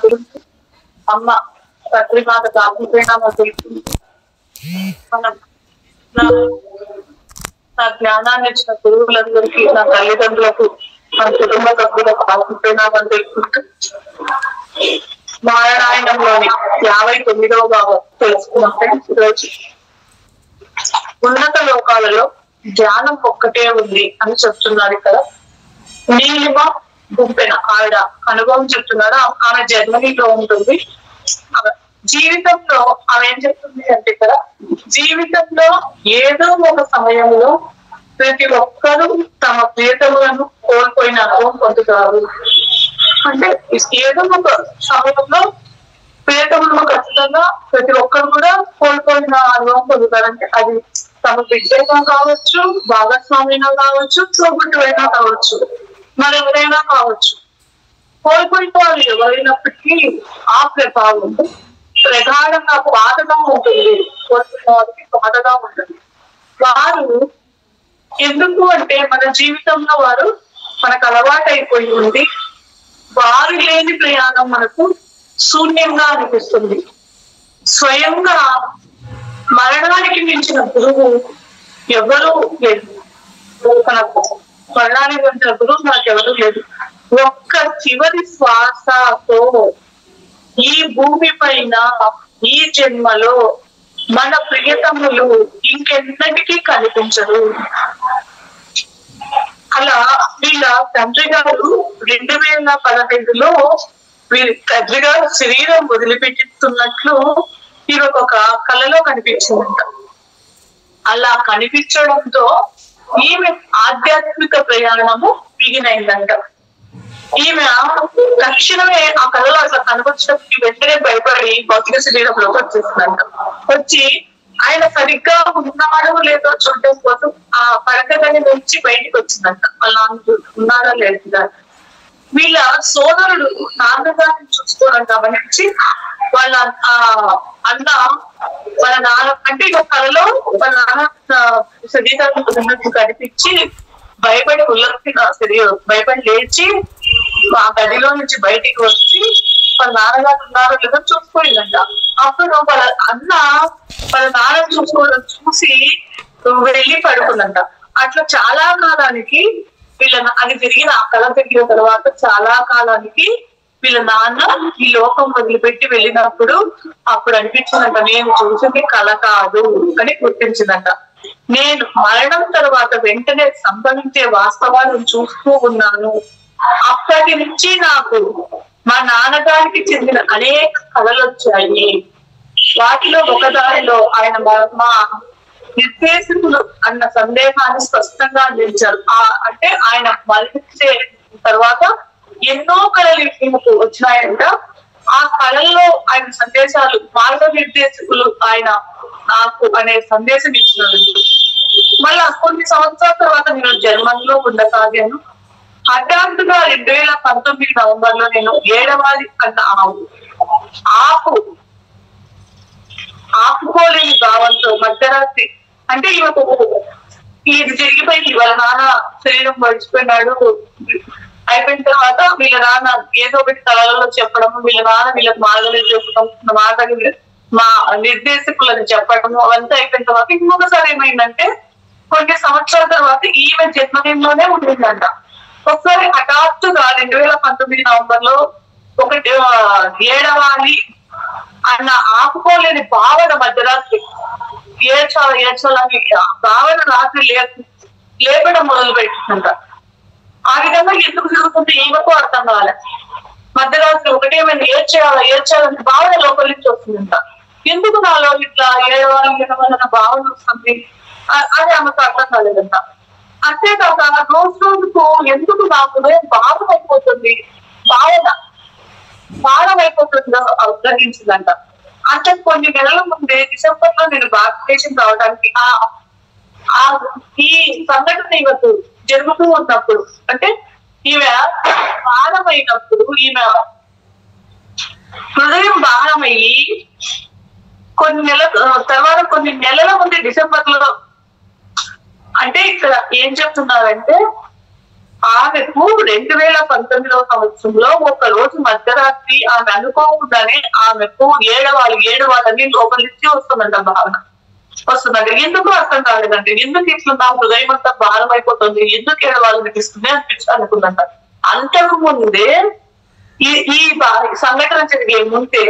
గురించి అమ్మ తండ్రి మాట కాకపోయినా మనం నా జ్ఞానాన్ని ఇచ్చిన గురువులందరికీ, నా తల్లిదండ్రులకు, మన కుటుంబ సభ్యులకు కాకపోయినామని తెలుసుకుంటూ నారాయణంలోని 59వ భాగం తెలుసుకున్నాం. ఉన్నత లోకాలలో ధ్యానం ఒక్కటే ఉంది అని చెప్తున్నారు ఇక్కడ. నీలిమ గుంపెన ఆవిడ అనుభవం చెప్తున్నాడు. ఆమె జర్మనీలో ఉంటుంది. జీవితంలో ఆమె ఏం చెప్తుంది అంటే ఇక్కడ జీవితంలో ఏదో ఒక సమయంలో ప్రతి ఒక్కరూ తమ ప్రియతములను కోల్పోయిన అనుభవం పొందుతారు. అంటే ఏదో ఒక సమయంలో ప్రియతములను ఖచ్చితంగా ప్రతి ఒక్కరు కూడా కోల్పోయిన అనుభవం పొందుతారంటే అది తమ బిడ్డగా కావచ్చు, భాగస్వామిగా కావచ్చు, తోబుట్టువైనా కావచ్చు, మరెవరైనా కావచ్చు. కోల్పోయిన వాళ్ళు ఎవరైనప్పటికీ ఆ ప్రభావం ప్రగాఢంగా బాధగా ఉంటుంది. కోల్పోయిన వారికి బాధగా ఉంటుంది. వారు ఎందుకు అంటే మన జీవితంలో వారు మనకు అలవాటు అయిపోయి ఉంది. వారు లేని ప్రయాణం మనకు శూన్యంగా అనిపిస్తుంది. స్వయంగా మరణానికి మించిన గురువు ఎవరూ లేదు. మనకు మరణానికి మించిన గురువు మనకు ఎవరూ లేదు. ఒక్క చివరి శ్వాసతో ఈ భూమి పైన ఈ జన్మలో మన ప్రియతములు ఇంకెన్నటికీ కనిపించరు. అలా వీళ్ళ తండ్రి గారు 2015లో వీరి తండ్రి గారు శరీరం వదిలిపెట్టుతున్నట్లు ఈమెకు ఒక కళలో కనిపించిందంట. అలా కనిపించడంతో ఈమె ఆధ్యాత్మిక ప్రయాణము బిగినైందంట. ఈమె తక్షణమే ఆ కళలో అట్లా కనిపించినప్పుడు వెంటనే భయపడి భౌతిక శరీరంలోకి వచ్చేసిందంట. వచ్చి ఆయన సరిగ్గా ఉన్నాడో లేదో చూడటం కోసం ఆ పడకగది నుంచి బయటికి వచ్చిందంట. వాళ్ళ ఉన్నాడా లేదా. వీళ్ళ సోదరుడు నాన్నగారిని చూసుకోవడం గమనించి వాళ్ళ అన్న వాళ్ళ నాన్న అంటే ఇక కళలో వాళ్ళ నాన్న శరీరాన్ని కనిపించి భయపడి ఉల్లసిన శరీరం భయపడి లేచి ఆ గదిలో నుంచి బయటికి వచ్చి వాళ్ళ నాన్నగారు ఉన్నారో లేదో చూసుకోలేదంట. అప్పుడు వాళ్ళ అన్న వాళ్ళ నాన్న చూసుకోవడం చూసి వెళ్ళి పడుకుందంట. అట్లా చాలా కాలానికి అది జరిగిన ఆ కళ జరిగిన తర్వాత చాలా కాలానికి వీళ్ళ నాన్న ఈ లోకం వదిలిపెట్టి వెళ్ళినప్పుడు అప్పుడు అనిపించిందంట, నేను చూసింది కళ కాదు అని గుర్తించిందంట. నేను మరణం తర్వాత వెంటనే సంభవించే వాస్తవాలను చూస్తూ ఉన్నాను. అప్పటి నుంచి నాకు మా నాన్నగారికి చెందిన అనేక కళలు వచ్చాయి. వాటిలో ఒకదానిలో ఆయన మా నిర్దేశకులు అన్న సందేహాన్ని స్పష్టంగా అందించారు. అంటే ఆయన మరణించే తర్వాత ఎన్నో కళలు ఈమెకు వచ్చినాయంట. ఆ కళల్లో ఆయన సందేశాలు మార్గనిర్దేశకులు ఆయన నాకు అనే సందేశం ఇచ్చినారు. మళ్ళా కొన్ని సంవత్సరాల తర్వాత నేను జర్మనీలో ఉండసాగాను. హఠాత్తుగా 2019 నవంబర్లో నేను ఏడవాలి అన్న ఆపుకోలేని భావంతో మధ్యరాత్రి అంటే ఈమెకు ఇది జరిగిపోయింది. వాళ్ళ నాన్న శరీరం మర్చిపోయినాడు. అయిపోయిన తర్వాత వీళ్ళ నాన్న ఏదో ఒకటి కళలలో చెప్పడము, వీళ్ళ నాన్న వీళ్ళకి మా నిర్దేశకులని చెప్పడము అవంతా అయిపోయిన తర్వాత ఇంకొకసారి ఏమైందంటే కొన్ని సంవత్సరాల తర్వాత ఈమె జన్మదినంలోనే ఉండిందంట. ఒకసారి హఠాత్తుగా 2019 నవంబర్లో ఒకటి ఏడవాలి అన్న ఆపుకోలేని భావన మధ్యరాత్రి ఏడ్చాలని భావన రాత్రి లేపడం మొదలు పెట్టిందంట. ఆ విధంగా ఎందుకు జరుగుతుంది ఈమెకు అర్థం కాలే. మధ్యరాత్రి ఒకటేమైనా ఏడ్చేయాలని భావన లోపల నుంచి వస్తుందంట. ఎందుకు నాలో ఇట్లా ఏడవాలన్న భావన వస్తుంది అది ఆమెకు అర్థం కాలేదంట. అంతేకాక రోజుకు ఎందుకు నాకు భావం అయిపోతుంది గ్రహించిందంట. అంటే కొన్ని నెలల ముందే డిసెంబర్ లో నేను భారతదేశం రావడానికి ఈ సంఘటన ఈమెకు జరుగుతూ ఉన్నప్పుడు అంటే ఈమె భారమైనప్పుడు ఈమె హృదయం భారమయ్యి కొన్ని నెలల ముందు డిసెంబర్ లో అంటే ఇక్కడ ఏం చెప్తున్నారంటే ఆమెకు 2019వ సంవత్సరంలో ఒక రోజు మధ్యరాత్రి ఆమె అనుకోకుండానే ఆమెకు ఏడవాలని లోపల నుంచి వస్తుందంట భావన. వస్తుందండి. ఎందుకు అర్థం కాలేదండి. ఎందుకు ఇట్లా నా హృదయం అంతా భారం అయిపోతుంది, ఎందుకు ఏడవాలనిపిస్తుంది అనుకుందంట. అంతకు ముందే ఈ సంఘటన జరిగే ముందే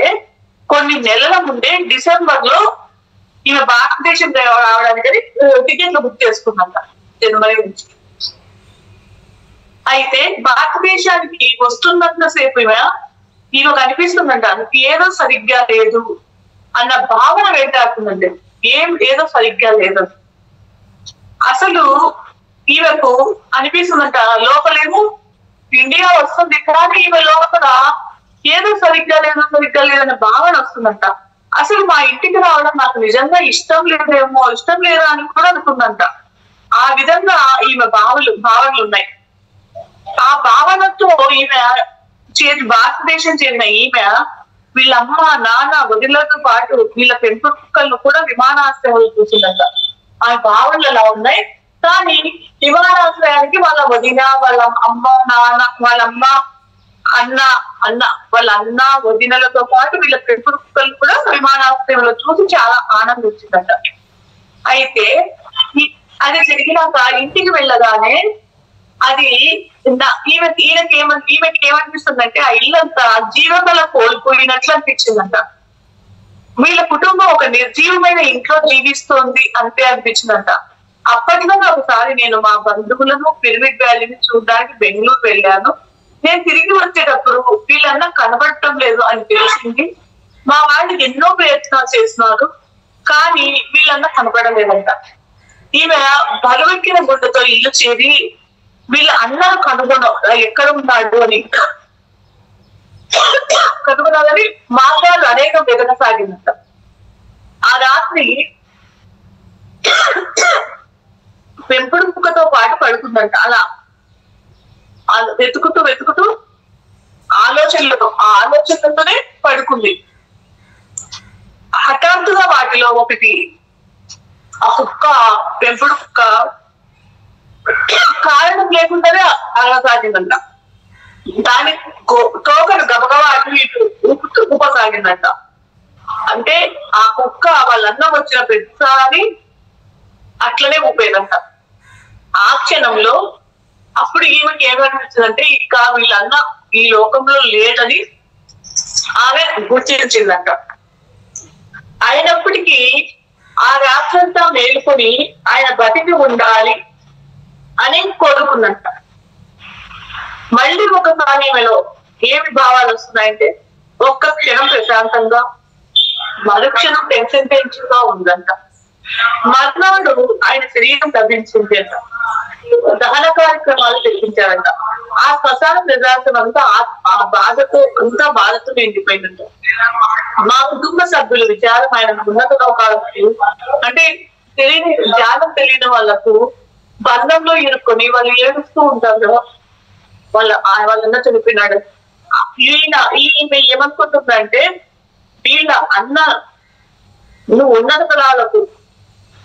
కొన్ని నెలల ముందే డిసెంబర్ లో ఈమె భారతదేశం రావడానికి టికెట్లు బుక్ చేసుకుందంట జనవరి నుంచి. అయితే భారతదేశానికి వస్తున్నంత సేపు ఈమె కనిపిస్తుందంట ఏదో సరిగ్గా లేదు అన్న భావన వెంటాడుతుందండి. ఏదో సరిగ్గా లేదు అసలు ఈమెకు అనిపిస్తుందంట. లోపలేమో ఇండియా వస్తుంది కానీ ఈమె లోపల ఏదో సరిగ్గా లేదన్న భావన వస్తుందంట. అసలు మా ఇంటికి రావడం నాకు నిజంగా ఇష్టం లేదా అని కూడా అనుకుందంట. ఆ విధంగా ఈమె భావనలు ఉన్నాయి. ఆ భావనతో ఈమె భారతదేశం చెందిన ఈమె వీళ్ళ అమ్మ నాన్న వదిలతో పాటు వీళ్ళ పెంపు కుక్కలను కూడా విమానాశ్రయంలో చూసిందంట. ఆ భావనలు అలా ఉన్నాయి. కానీ విమానాశ్రయానికి వాళ్ళ వదిన, వాళ్ళ అమ్మ నాన్న, వాళ్ళ అమ్మ వాళ్ళ అన్న వదినలతో పాటు వీళ్ళ పెంపు కుక్కలు కూడా విమానాశ్రయంలో చూసి చాలా ఆనందించిందంట. అయితే అది జరిగినాక ఇంటికి వెళ్ళగానే అది ఈమెకి ఏమనిపిస్తుందంటే ఆ ఇల్లంతా జీవకళ కోల్పోయినట్లు అనిపించిందంట. వీళ్ళ కుటుంబం ఒక నిర్జీవమైన ఇంట్లో జీవిస్తోంది అంతే అనిపించిందంట. అప్పట్లో ఒకసారి నేను మా బంధువులను పిరమిడ్ వ్యాలీని చూడడానికి బెంగళూరు వెళ్ళాను. నేను తిరిగి వచ్చేటప్పుడు వీళ్ళన్నా కనబడటం లేదు అని తెలిసింది. మా వాళ్ళు ఎన్నో ప్రయత్నాలు చేస్తున్నారు కానీ వీళ్ళన్నా కనబడలేదంట. ఈమె బరువెక్కిన గుండెతో ఇల్లు చేరి వీళ్ళ అన్న ఎక్కడ ఉన్నాడు అని కనుగొనాలని మార్గాలు అనేకం వెతకసాగిందంట. ఆ రాత్రి పెంపుడు కుక్కతో పాటు పడుకుందంట. అలా వెతుకుతూ ఆలోచనలతోనే పడుకుంది. హఠాత్తుగా వాటిలో ఒకటి ఆ కుక్క పెంపుడు కుక్క కారణం లేకుండానే అలసాగిందంట. దాని తోకను గబగబా అటు ఇటు ఊపసాగిందంట. అంటే ఆ కుక్క వాళ్ళన్న వచ్చిన ప్రతిసారి అట్లనే ఊపేదంట. ఆ క్షణంలో అప్పుడు ఈమెకి ఏమనిపించిందంటే ఇక వీళ్ళన్న ఈ లోకంలో లేదని ఆమె గుర్తించిందంట. అయినప్పటికీ ఆ రాత్రంతా మేలుకొని ఆయన బతికి ఉండాలి అని కోరుకుందంట. మళ్ళీ ఒకసారి ఈమెలో ఏమి భావాలు వస్తున్నాయంటే ఒక్క క్షణం ప్రశాంతంగా మరుక్షణం టెన్షన్ ఉందంట. మర్నాడు ఆయన శరీరం లభించింది అంట. దహన కార్యక్రమాలు తెప్పించారంట. ఆ శ్మశాన ప్రదేశం అంతా బాధతో నిండిపోయిందంట. మా కుటుంబ సభ్యులు విచారం ఆయన ఉన్నత లోకాలకు అంటే జ్ఞానం తెలియని వాళ్ళకు బంధంలో ఇరుక్కొని వాళ్ళు ఏడుస్తూ ఉంటారు కదా, వాళ్ళన్న చనిపోయినాడు. ఈమె ఏమనుకుంటుందంటే వీళ్ళ అన్న నువ్వు ఉన్నత తలాలకు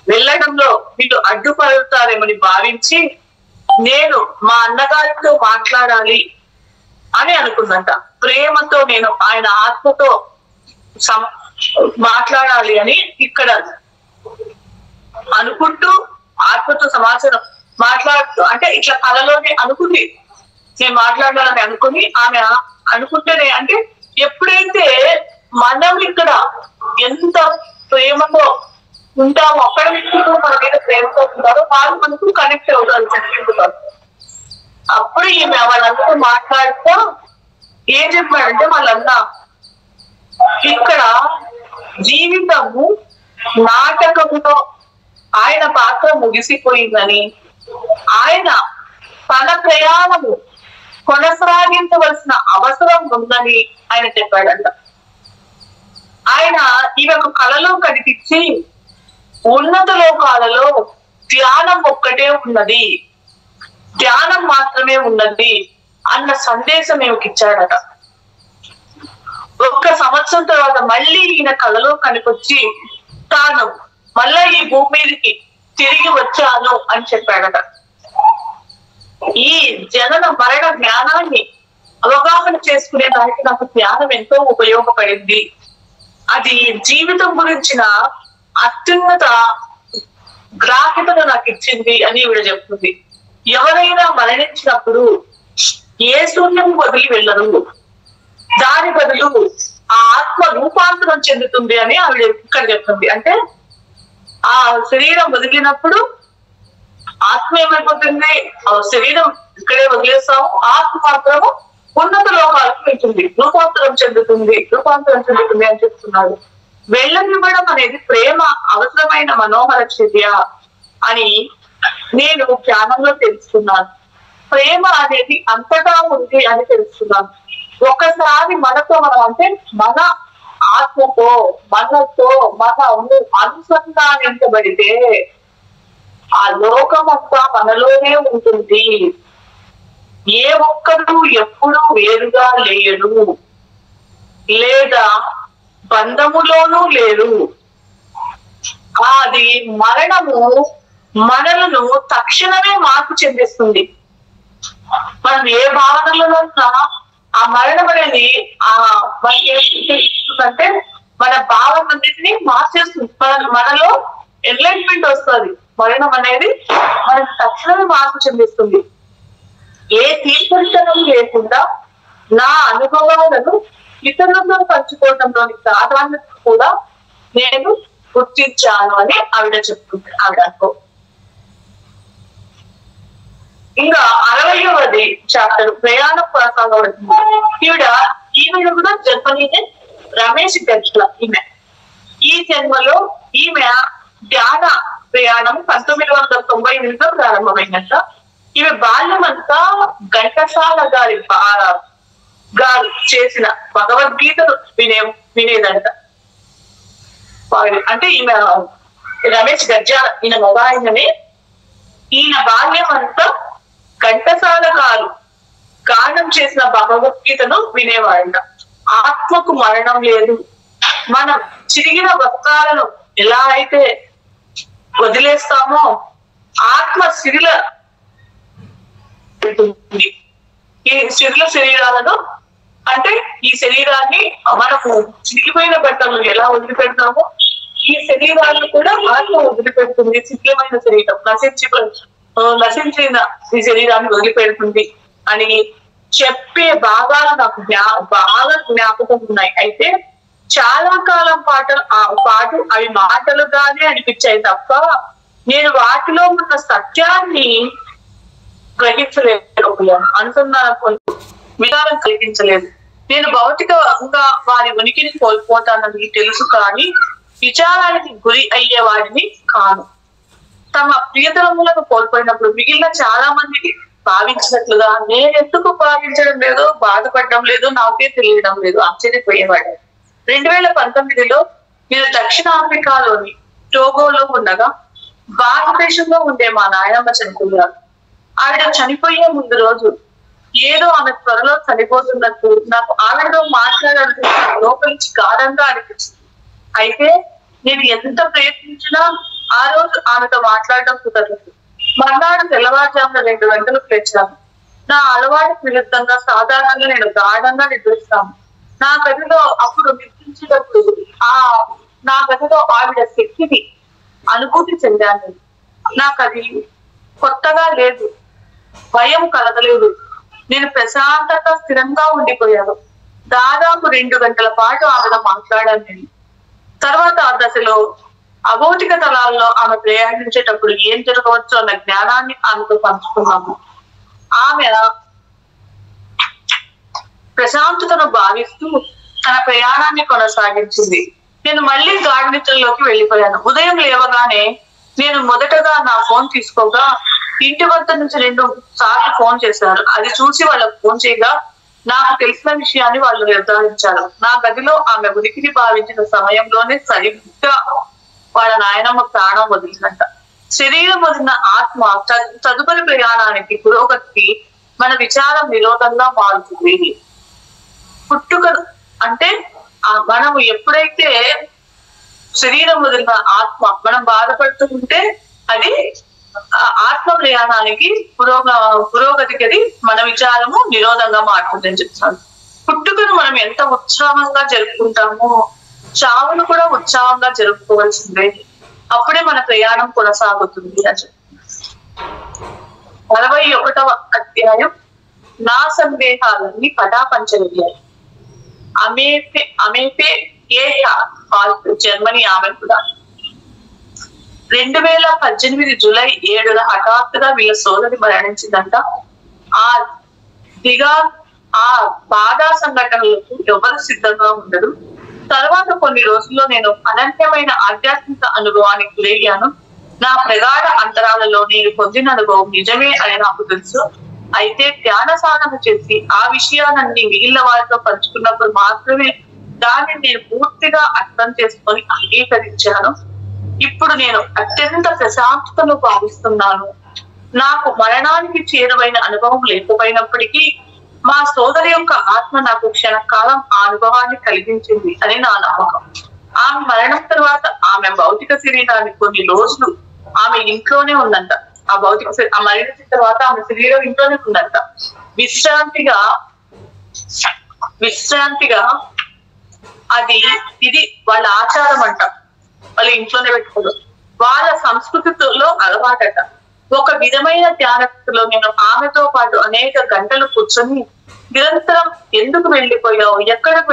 వెళ్ళడంలో వీళ్ళు అడ్డుపడతారేమని భావించి నేను మా అన్నగారితో మాట్లాడాలి అని అనుకుందంట. ప్రేమతో నేను ఆయన ఆత్మతో మాట్లాడాలి అని ఇక్కడ అనుకుంటూ ఆత్మతో సమాచారం మాట్లాడుతూ అంటే ఇట్లా కళలోనే అనుకుంది. నేను మాట్లాడాలని అనుకుని ఆమె అనుకుంటేనే అంటే ఎప్పుడైతే మనం ఇక్కడ ఎంత ప్రేమతో ఉంటాము అక్కడ వ్యక్తులు మన మీద ప్రేమతో ఉంటారో వాళ్ళు మనకు కనెక్ట్ అవుతారు, చెప్పుకుంటారు. అప్పుడు ఈమె వాళ్ళందరూ మాట్లాడుతూ ఏం చెప్పాడంటే వాళ్ళన్నా ఇక్కడ జీవితము నాటకములో ఆయన పాత్ర ముగిసిపోయిందని ఆయన తన ప్రయాణము కొనసాగించవలసిన అవసరం ఉందని ఆయన చెప్పాడంట. ఆయన ఈమెకు కళలో కనిపించి ఉన్నత లోకాలలో ధ్యానం ఒక్కటే ఉన్నది, ధ్యానం మాత్రమే ఉన్నది అన్న సందేశం ఈమెకి ఇచ్చాడట. 1 సంవత్సరం తర్వాత మళ్ళీ ఈయన కళలో కనిపించి తాను మళ్ళా ఈ భూమి మీదకి తిరిగి వచ్చాను అని చెప్పాడట. ఈ జనన మరణ జ్ఞానాన్ని అవగాహన చేసుకునే దానికి నాకు జ్ఞానం ఎంతో ఉపయోగపడింది. అది జీవితం గురించిన అత్యున్నత గ్రాహ్యతను నాకు ఇచ్చింది అని ఈవిడ చెప్తుంది. ఎవరైనా మరణించినప్పుడు ఏ శూన్యం వదిలి వెళ్ళరు, దాని బదులు ఆ ఆత్మ రూపాంతరం చెందుతుంది అని ఆవిడ ఇక్కడ చెప్తుంది. అంటే ఆ శరీరం వదిలినప్పుడు ఆత్మ ఏమైపోతుంది, ఆ శరీరం ఇక్కడే వదిలేస్తాము, ఆత్మ మాత్రము ఉన్నత లోకాలకు వెళ్తుంది, రూపాంతరం చెందుతుంది అని చెప్తున్నాడు. వెళ్ళనివ్వడం అనేది ప్రేమ అవసరమైన మనోహర చర్య అని నేను ధ్యానంలో తెలుసుకున్నాను. ప్రేమ అనేది అంతటా ఉంది అని తెలుసుకున్నాను. ఒకసారి మనతో మనం అంటే మన ఆత్మతో మనతో అనుసంధానించబడితే ఆ లోకం అంతా మనలోనే ఉంటుంది. ఏ ఒక్కరు ఎప్పుడు వేరుగా లేరు, లేదా బంధములోనూ లేరు. అది మరణము మనలను తక్షణమే మార్పు చెందిస్తుంది. మనం ఏ భావనలలో ఉన్నా ఆ మరణం అనేది అంటే మన భావనన్నింటినీ మార్చేస్తుంది. మనలో ఎన్లైట్మెంట్ వస్తుంది. మరణం అనేది మనకు తక్షణమే మార్పు చెందిస్తుంది. ఏ తీర్పురితనం లేకుండా నా అనుభవాలను ఇతరులతో పంచుకోవడంలోని ప్రాధాన్యత కూడా నేను గుర్తించాను అని ఆవిడ చెప్తుంది. ఆవిడ అనుకో ఇంకా 60వ చాప్టర్ ప్రయాణం కొనసాగబడుతుంది. ఈవిడ కూడా జన్మనీనే రమేష్ గజ్ల. ఈ జన్మలో ఈమె ధ్యాన ప్రయాణం 1998లో ప్రారంభమైందంట. ఈమె బాల్యమంతా ఘంటసాల గారు చేసిన భగవద్గీతను వినేదంట. అంటే ఈమె రమేష్ గజ్జాల ఈయన మొగాయనని, ఈయన బాల్యం అంతా ఘంటసాల గారు గానం చేసిన భగవద్గీతను వినేవాడంట. ఆత్మకు మరణం లేదు, మనం చిరిగిన వస్త్రాలను ఎలా అయితే వదిలేస్తామో ఆత్మ సిరిల ఈ సిరిల శరీరాలను అంటే ఈ శరీరాన్ని మనము చిరిగిపోయిన బట్టలు ఎలా వదిలిపెడతామో ఈ శరీరాన్ని కూడా ఆత్మ వదిలిపెడుతుంది. శిథిలమైన శరీరం నశించిన ఈ శరీరాన్ని వదిలిపెడుతుంది అని చెప్పే భాగాలు నాకు బాగా జ్ఞాపకం ఉన్నాయి. అయితే చాలా కాలం పాటు అవి మాటలుగానే అనిపించాయి తప్ప నేను వాటిలో ఉన్న సత్యాన్ని గ్రహించలేకపోయాను, అనుసంధానం విధానం కలిగించలేదు. నేను భౌతికంగా వారి ఉనికిని కోల్పోతానని తెలుసు, కానీ విచారానికి గురి అయ్యే వాడిని కాను. తమ ప్రియతరములను కోల్పోయినప్పుడు మిగిలిన చాలా మందికి భావించినట్లుగా నేను ఎందుకు భావించడం లేదు, బాధపడడం లేదు, నాకే తెలియడం లేదు ఆశ్చర్యపోయేవాడు. 2019లో నేను దక్షిణ ఆఫ్రికాలోని టోగోలో ఉండగా భారతదేశంలో ఉండే మా నాయనమ్మ చనిపోయారు. ఆవిడ చనిపోయే ముందు రోజు ఏదో ఆమె త్వరలో చనిపోతున్నట్టు నాకు ఆవిడతో మాట్లాడాల్సిన లోపలించి గాఢంగా అనిపించింది. అయితే నేను ఎంత ప్రయత్నించినా ఆ రోజు ఆమెతో మాట్లాడడం కుదరలేదు. మర్నాడు తెల్లవారుజామున 2 గంటలకు లేచాను. నా అలవాటుకు విరుద్ధంగా సాధారణంగా నేను గాఢంగా నిద్రిస్తాను. నా గదిలో అప్పుడు నిద్రించినప్పుడు నా గదిలో ఆవిడ శక్తిని అనుభూతి చెందాను. నాకు అది కొత్తగా లేదు, భయం కలగలేదు. నేను ప్రశాంతంగా స్థిరంగా ఉండిపోయాను. దాదాపు 2 గంటల పాటు ఆమెతో మాట్లాడాను. నేను తర్వాత ఆ దశలో అభౌతిక తలాల్లో ఆమె ప్రయాణించేటప్పుడు ఏం జరగవచ్చు అన్న జ్ఞానాన్ని ఆమెతో పంచుకున్నాము. ఆమె ప్రశాంతతను భావిస్తూ తన ప్రయాణాన్ని కొనసాగించింది. నేను మళ్ళీ గాఢ నిద్రలోకి వెళ్ళిపోయాను. ఉదయం లేవగానే నేను మొదటగా నా ఫోన్ తీసుకోగా ఇంటి వద్ద నుంచి 2 సార్లు ఫోన్ చేశారు. అది చూసి వాళ్ళకు ఫోన్ చేయగా నాకు తెలిసిన విషయాన్ని వాళ్ళు నిర్ధారించారు. నా గదిలో ఆమె ఉనికిని భావించిన సమయంలోనే సరిగ్గా వాళ్ళ నాయనమ్మ ప్రాణం వదిలిందంట. శరీరం వదిలిన ఆత్మ తదుపరి ప్రయాణానికి పురోగతికి మన విచారం నిరోధంగా మారుతుంది. పుట్టుక అంటే మనము ఎప్పుడైతే శరీరం వదిలిన ఆత్మ మనం బాధపడుతూ ఉంటే అది ఆత్మ ప్రయాణానికి పురోగతికి అది మన విచారము నిరోధంగా మారుతుందని చెప్తాను. పుట్టుకను మనం ఎంత ఉత్సాహంగా జరుపుకుంటామో చావును కూడా ఉత్సాహంగా జరుపుకోవాల్సిందే. అప్పుడే మన ప్రయాణం కొనసాగుతుంది అని చెప్తాను. 61వ అధ్యాయం నా సందేహాలన్నీ పటాపంచలయ్యాయి. అమేపే జర్మనీ ఆమె కూడా 2018 జూలై 7న హఠాత్తుగా వీళ్ళ సోదరి మరణించిందంట. ఆ బాధా సంఘటనలకు ఎవరు సిద్ధంగా ఉండరు. తర్వాత కొన్ని రోజుల్లో నేను అనన్యమైన ఆధ్యాత్మిక అనుభవానికి గురయ్యాను. నా ప్రగాఢ అంతరాలలో నేను పొందిన అనుభవం నిజమే అని నాకు తెలుసు. అయితే ధ్యాన సాధన చేసి ఆ విషయాలన్నీ మిగిలిన వారితో పంచుకున్నప్పుడు మాత్రమే దాన్ని నేను పూర్తిగా అర్థం చేసుకొని అంగీకరించాను. ఇప్పుడు నేను అత్యంత ప్రశాంతతను భావిస్తున్నాను. నాకు మరణానికి చేరువైన అనుభవం లేకపోయినప్పటికీ మా సోదరి యొక్క ఆత్మ నాకు క్షణకాలం ఆ అనుభవాన్ని కలిగించింది అని నా నమ్మకం. ఆమె మరణం తర్వాత ఆమె భౌతిక శరీరానికి కొన్ని రోజులు ఆమె ఇంట్లోనే ఉందంట. ఆ మరణించిన తర్వాత ఆమె శరీరం ఇంట్లోనే ఉందంట. విశ్రాంతిగా ఇది వాళ్ళ ఆచారం అంట. వాళ్ళు ఇంట్లోనే పెట్టుకోరు. వాళ్ళ సంస్కృతిలో అలవాటట. ఒక విధమైన ధ్యానస్థితిలో నేను ఆమెతో పాటు అనేక గంటలు కూర్చొని నిరంతరం ఎందుకు వెళ్ళిపోయావు, ఎక్కడికి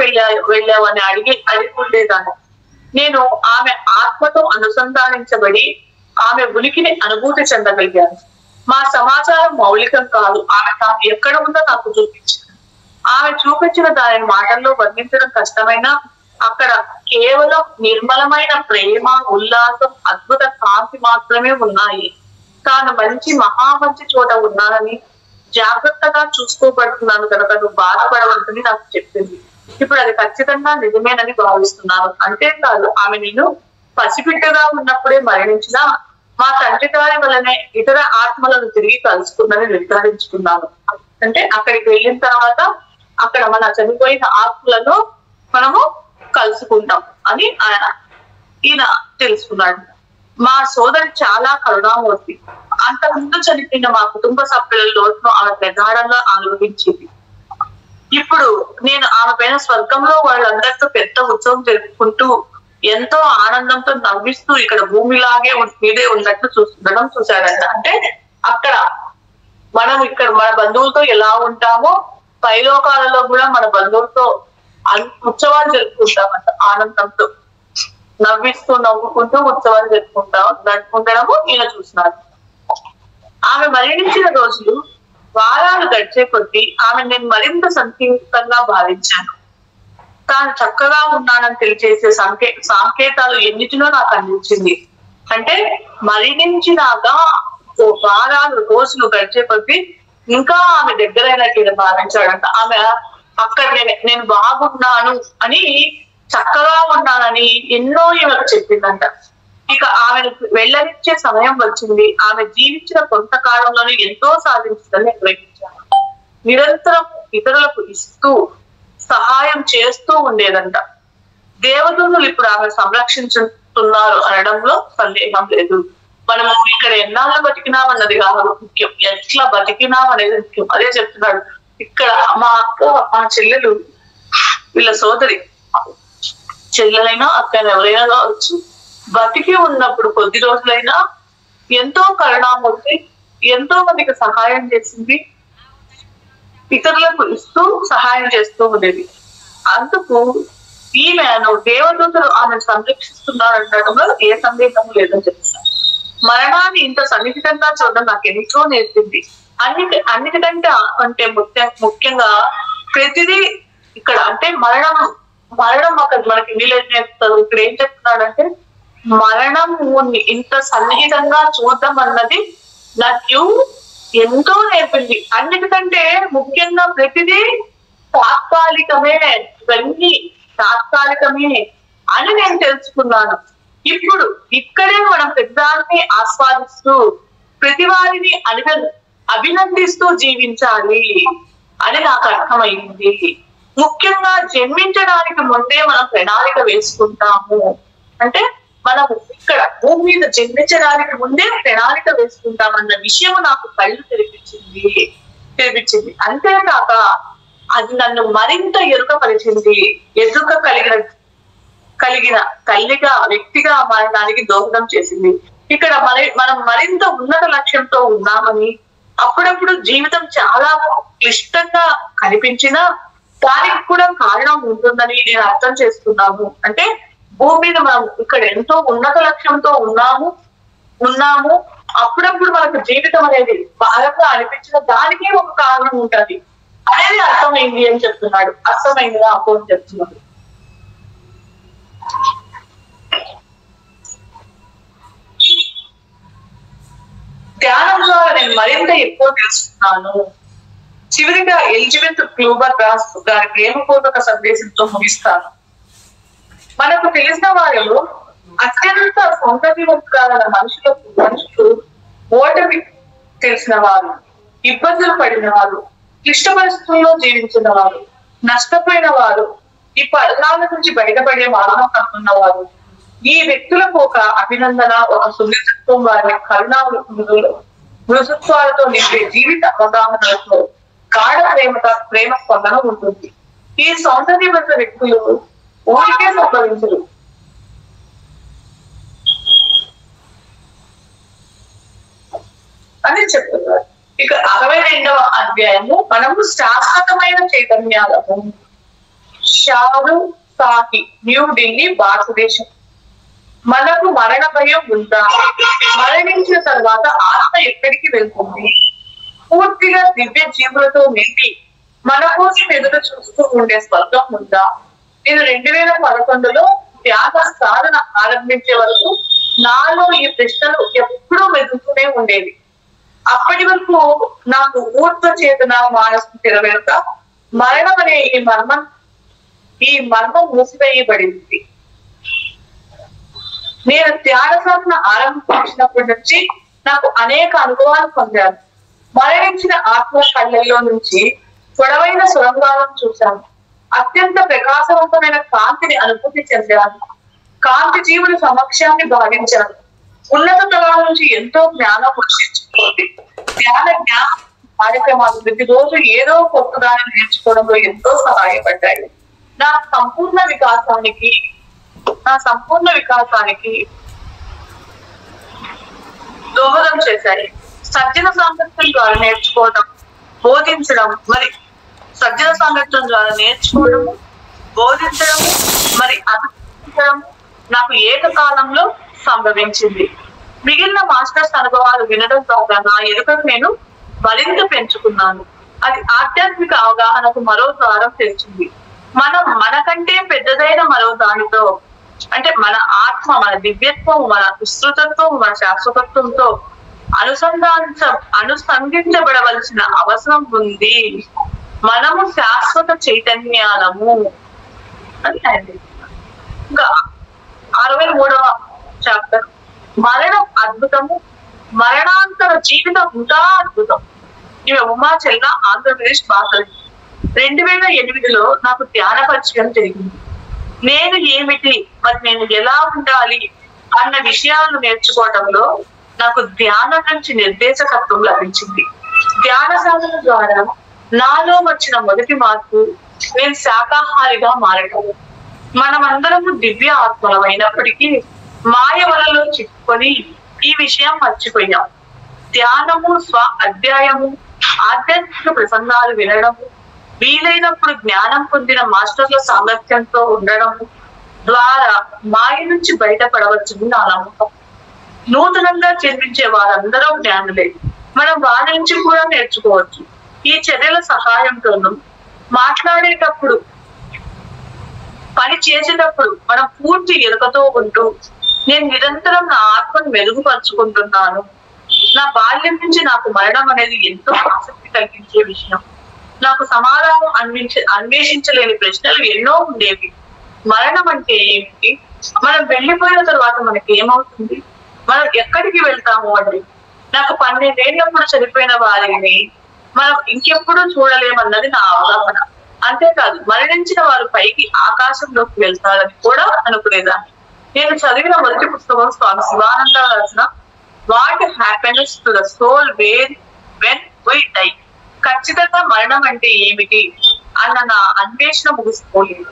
వెళ్ళావు అని అడుగుండేదాన్ని. నేను ఆమె ఆత్మతో అనుసంధానించబడి ఆమె ఉనికిని అనుభూతి చెందగలిగాను. మా సమాచారం మౌలికం కాదు. ఆమె తాను ఎక్కడ ఉందో నాకు చూపించింది. ఆమె చూపించిన దానిని మాటల్లో వర్ణించడం కష్టమైన అక్కడ కేవలం నిర్మలమైన ప్రేమ, ఉల్లాసం, అద్భుత కాంతి మాత్రమే ఉన్నాయి. తాను మంచి చోట ఉన్నానని, జాగ్రత్తగా చూసుకోబడుతున్నాను కనుక నువ్వు బాధపడవద్దని నాకు చెప్పింది. ఇప్పుడు అది ఖచ్చితంగా నిజమేనని భావిస్తున్నాను. అంతేకాదు ఆమె నేను పసిబిడ్డగా ఉన్నప్పుడే మరణించిన మా తండ్రి గారి వలనే ఇతర ఆత్మలను తిరిగి కలుసుకుందని నిర్ధారించుకున్నాను. అంటే అక్కడికి వెళ్ళిన తర్వాత అక్కడ మన చనిపోయిన ఆత్మలను మనము కలుసుకుంటాం అని ఈయన తెలుసుకున్నాడు. మా సోదరి చాలా కరుణామూర్తి. అంతకుముందు చనిపోయిన మా కుటుంబ సభ్యుల లోటును ఆమె ప్రగాఢంగా అనుభవించింది. ఇప్పుడు నేను ఆమె పైన స్వర్గంలో వాళ్ళందరితో పెద్ద ఉత్సవం జరుపుకుంటూ ఎంతో ఆనందంతో నవ్విస్తూ ఇక్కడ భూమిలాగే మీదే ఉన్నట్టు చూశాడంట. అంటే అక్కడ మనం ఇక్కడ మన బంధువులతో ఎలా ఉంటామో పైలోకాలలో కూడా మన బంధువులతో ఉత్సవాలు జరుపుకుంటామంట. ఆనందంతో నవ్వుకుంటూ ఉత్సవాలు జరుపుకుండడము ఈయన చూసినాడు. ఆమె మరణించిన రోజులు వారాలు గడిచే కొద్దీ ఆమె నేను మరింత సంకీర్తంగా భావించాను. తాను చక్కగా ఉన్నానని తెలియజేసే సంకేతాలు ఎన్నిటినో నాకు అందించింది. అంటే మరణించినాక వారాలు రోజులు గడిచే కొద్దీ ఇంకా ఆమె దగ్గరైనట్టు భావించాడంట. ఆమె అక్కడ నేను బాగున్నాను అని, చక్కగా ఉన్నానని ఎన్నో ఈమెకు చెప్పిందంట. ఇక ఆమెను వెళ్ళనిచ్చే సమయం వచ్చింది. ఆమె జీవించిన కొంతకాలంలోనే ఎంతో సాధించిందని నేను గ్రహించాను. నిరంతరం ఇతరులకు ఇస్తూ సహాయం చేస్తూ ఉండేదంట. దేవదూతలు ఇప్పుడు ఆమె సంరక్షించుతున్నారు అనడంలో సందేహం లేదు. మనము ఇక్కడ ఎన్నాళ్ళు బతికినామన్నది కాదు ముఖ్యం, ఎట్లా బతికినాం అనేది ముఖ్యం. అదే చెప్తున్నాడు ఇక్కడ. మా అక్క, మా చెల్లెలు, వీళ్ళ సోదరి చెల్లెలైనా అక్క ఎవరైనా కావచ్చు, బతికి ఉన్నప్పుడు కొద్ది రోజులైనా ఎంతో కరుణామూర్తి, ఎంతో మందికి సహాయం చేసింది, ఇతరులకు ఇస్తూ సహాయం చేస్తూ ఉండేది. అందుకు ఈమెను దేవదూతలు ఆమెను సంరక్షిస్తున్నారనడంలో ఏ సందేహం లేదని చెప్తున్నారు. మరణాన్ని ఇంత సన్నిహితంగా చూడడం నాకు ఎంతో నేర్పింది. అన్నిటికంటే అంటే ముఖ్యంగా ప్రతిదీ ఇక్కడ అంటే మరణం అక్కడ మనకి వీలేదు నేర్పుతారు. ఇక్కడ ఏం చెప్తున్నాడంటే మరణం ఇంత సన్నిహితంగా చూడడం అన్నది నాకు ఎంతో నేర్పింది. అన్నిటికంటే ముఖ్యంగా ప్రతిదీ తాత్కాలికమే, ఇవన్నీ తాత్కాలికమే అని నేను తెలుసుకున్నాను. ఇప్పుడు ఇక్కడే మనం పెద్దాన్ని ఆస్వాదిస్తూ ప్రతి వారిని అభినందిస్తూ జీవించాలి అని నాకు అర్థమైంది. ముఖ్యంగా జన్మించడానికి ముందే మనం ప్రణాళిక వేసుకుంటాము. అంటే మనము ఇక్కడ భూమి మీద జన్మించడానికి ముందే ప్రణాళిక వేసుకుంటామన్న విషయం నాకు కళ్ళు తెరిపించింది. అంతేకాక అది నన్ను మరింత ఎరుకపరిచింది. ఎరుక కలిగిన తల్లిగా, వ్యక్తిగా మారడానికి దోహదం చేసింది. ఇక్కడ మనం మరింత ఉన్నత లక్ష్యంతో ఉన్నామని, అప్పుడప్పుడు జీవితం చాలా క్లిష్టంగా కనిపించినా దానికి కూడా కారణం ఉంటుందని నేను అర్థం చేసుకున్నాను. అంటే భూమి మీద మనం ఇక్కడ ఎంతో ఉన్నత లక్ష్యంతో ఉన్నాము. అప్పుడప్పుడు మనకు జీవితం అనేది భారంగా అనిపించిన దానికి ఒక కారణం ఉంటది అనేది అర్థమైంది అని చెప్తున్నాడు. అర్థమైందిగా అప్పు అని చెప్తున్నాడు. ధ్యానం ద్వారా నేను మరింత ఎక్కువ తెలుసుకున్నాను. చివరిగా ఎలిజబెత్ క్లూబర్ రాస్ గారి ప్రేమపూర్వక సందేశంతో ముగిస్తాను. మనకు తెలిసిన వారిలో అత్యంత సౌందర్యవంతుల మనుషులు ఓటమి తెలిసిన వారు, ఇబ్బందులు పడిన వారు, క్లిష్ట పరిస్థితుల్లో జీవించిన వారు, నష్టపోయిన వారు, ఈ పడగాల నుంచి బయటపడే మార్గం కనుక్కున్న వారు, ఈ వ్యక్తులకు ఒక అభినందన, ఒక సున్నితత్వం, వారి మృదుత్వాలతో నింపే జీవిత అవగాహనలతో గాఢ ప్రేమ స్పందన ఉంటుంది. ఈ సౌందర్యవంత వ్యక్తులు ఊరికే సంభవించరు. అని చెప్తున్నారు. ఇక 62వ అధ్యాయము, మనము శాశ్వతమైన చైతన్యాలము. షారు సాహి, న్యూఢిల్లీ, భారతదేశం. మనకు మరణ భయం ఉందా? మరణించిన తర్వాత ఆత్మ ఎక్కడికి వెళ్తుంది? పూర్తిగా దివ్య జీవులతో నిండి మన కోసం ఎదురు చూస్తూ ఉండే స్వర్గం ఉందా? నేను 2011లో ధ్యాన సాధన ఆరంభించే వరకు నాలో ఈ ప్రశ్నలు ఎప్పుడూ మెదులుతూనే ఉండేవి. అప్పటి వరకు నాకు ఊర్ధ్వ చేతన మానసు తెరవేత మరణం అనే ఈ మర్మం మూసివేయబడింది. నేను ధ్యాన సాధన ఆరంభించినప్పటి నుంచి నాకు అనేక అనుభవాలు పొందాను. మరణించిన ఆత్మ కళ్ళల్లో నుంచి పొడవైన సొరంగాలను చూశాను. అత్యంత ప్రకాశవంతమైన కాంతిని అనుభూతి చెందాను. కాంతి జీవుల సమక్షాన్ని భావించాను. ఉన్నత తలాల నుంచి ఎంతో జ్ఞానం వర్షించుకోండి. జ్ఞాన కార్యక్రమాలు ప్రతిరోజు ఏదో కొత్త దాన్ని నేర్చుకోవడంలో ఎంతో సహాయపడ్డాయి. నా సంపూర్ణ వికాసానికి దోహదం చేశాయి. సజ్జన సాంగత్యం ద్వారా నేర్చుకోవడం, బోధించడం మరి అభినందించడం నాకు ఏకకాలంలో సంభవించింది. మిగిలిన మాస్టర్స్ అనుభవాలు వినడం ద్వారా నా ఎరుకను నేను మరింత పెంచుకున్నాను. అది ఆధ్యాత్మిక అవగాహనకు మరో ద్వారం తెరిచింది. మనం మనకంటే పెద్దదైన మరో దానితో, అంటే మన ఆత్మ, మన దివ్యత్వం, మన విస్తృతత్వం, మన శాశ్వతత్వంతో అనుసంధించబడవలసిన అవసరం ఉంది. మనము శాశ్వత చైతన్యాలము అని అయింది. ఇంకా 63వ చాప్టర్, మరణం అద్భుతము, మరణాంతర జీవితం ఇంకా అద్భుతం. ఇవి ఉమాచెల్ల, ఆంధ్రప్రదేశ్, భారతదేశం. 2008లో నాకు ధ్యాన పరిచయం జరిగింది. నేను ఏమిటి, మరి నేను ఎలా ఉండాలి అన్న విషయాలను నేర్చుకోవడంలో నాకు ధ్యానం నుంచి నిర్దేశకత్వం లభించింది. ధ్యాన సాధన ద్వారా నాలో వచ్చిన మొదటి మార్పు నేను శాకాహారిగా మారటం. మనమందరము దివ్య ఆత్మలం అయినప్పటికీ మాయ వలలో చిక్కుకొని ఈ విషయం మర్చిపోయాం. ధ్యానము, స్వ అధ్యాయము, ఆధ్యాత్మిక ప్రసంగాలు వినడము, వీలైనప్పుడు జ్ఞానం పొందిన మాస్టర్ల సామర్థ్యంతో ఉండడం ద్వారా మాయ నుంచి బయటపడవచ్చని నా నమ్మకం. నూతనంగా జన్మించే వారందరూ జ్ఞానులే. మనం వారి నుంచి కూడా నేర్చుకోవచ్చు. ఈ చర్యల సహాయంతోనూ మాట్లాడేటప్పుడు, పని చేసేటప్పుడు మనం పూర్తి ఎరుకతో ఉంటూ, నేను నిరంతరం నా ఆత్మను మెరుగుపరుచుకుంటున్నాను. నా బాల్యం నుంచి నాకు మరణం అనేది ఎంతో ఆసక్తి కలిగించే విషయం. నాకు సమాధానం అన్వేషించలేని ప్రశ్నలు ఎన్నో ఉండేవి. మరణం అంటే ఏమిటి? మనం వెళ్ళిపోయిన తర్వాత మనకి ఏమవుతుంది? మనం ఎక్కడికి వెళ్తాము అండి? నాకు 12 ఏళ్ళప్పుడు చనిపోయిన వారిని మనం ఇంకెప్పుడు చూడలేమన్నది నా అవగాహన. అంతేకాదు, మరణించిన వారు పైకి ఆకాశంలోకి వెళ్తారని కూడా అనుకునేదాన్ని. నేను చదివిన మొదటి పుస్తకం స్వామి శివానంద రాసిన what happens to the soul when we die. ఖచ్చితంగా మరణం అంటే ఏమిటి అన్న నా అన్వేషణ ముగిసిపోలేదు.